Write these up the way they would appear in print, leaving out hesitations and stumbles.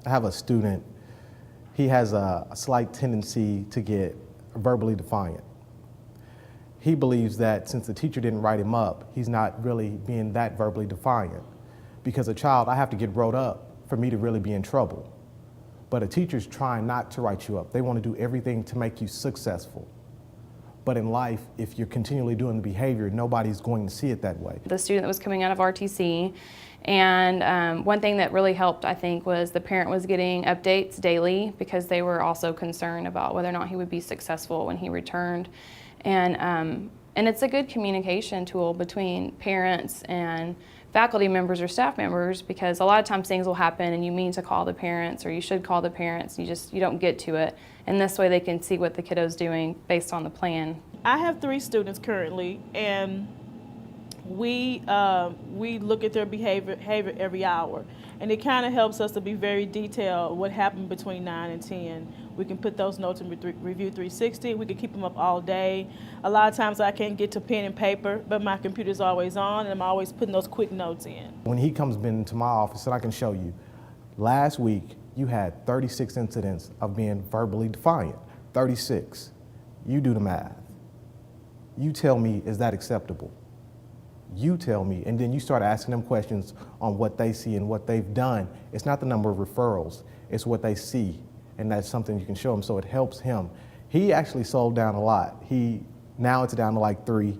I have a student, he has a slight tendency to get verbally defiant. He believes that since the teacher didn't write him up, he's not really being that verbally defiant. Because a child, I have to get wrote up for me to really be in trouble. But a teacher's trying not to write you up. They want to do everything to make you successful. But in life, if you're continually doing the behavior, nobody's going to see it that way. The student that was coming out of RTC, and one thing that really helped, I think, was the parent was getting updates daily because they were also concerned about whether or not he would be successful when he returned. And it's a good communication tool between parents and faculty members or staff members, because a lot of times things will happen and you mean to call the parents, or you should call the parents, you don't get to it. And this way they can see what the kiddo's doing based on the plan. I have 3 students currently, and we look at their behavior every hour, and it kind of helps us to be very detailed what happened between 9 and 10. We can put those notes in Review 360. We can keep them up all day. A lot of times I can't get to pen and paper, but my computer's always on, and I'm always putting those quick notes in. When he comes into my office, and I can show you, last week you had 36 incidents of being verbally defiant. 36. You do the math. You tell me, is that acceptable? You tell me, and then you start asking them questions on what they see and what they've done. It's not the number of referrals, it's what they see, and that's something you can show him, so it helps him. He actually slowed down a lot. Now it's down to like 3,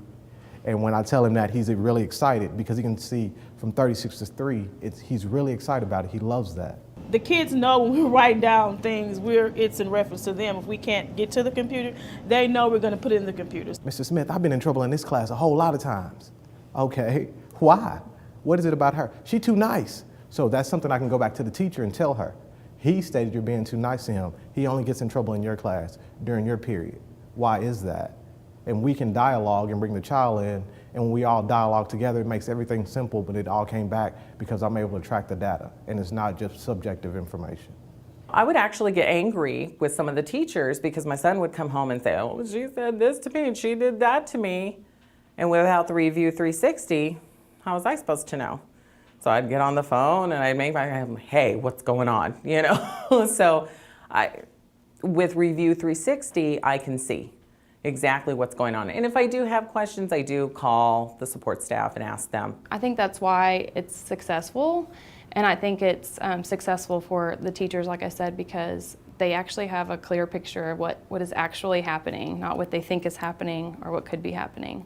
and when I tell him that, he's really excited because he can see from 36 to 3, he's really excited about it. He loves that. The kids know when we're writing down things, it's in reference to them. If we can't get to the computer, they know we're going to put it in the computers. Mr. Smith, I've been in trouble in this class a whole lot of times. Okay, why? What is it about her? She's too nice. So that's something I can go back to the teacher and tell her. He stated you're being too nice to him. He only gets in trouble in your class during your period. Why is that? And we can dialogue and bring the child in, and when we all dialogue together, it makes everything simple, but it all came back because I'm able to track the data, and it's not just subjective information. I would actually get angry with some of the teachers because my son would come home and say, oh, she said this to me and she did that to me. And without the Review 360, how was I supposed to know? So I'd get on the phone and I'd make hey, what's going on, you know? So with Review 360, I can see exactly what's going on. And if I do have questions, I do call the support staff and ask them. I think that's why it's successful, and I think it's successful for the teachers, like I said, because they actually have a clear picture of what is actually happening, not what they think is happening or what could be happening.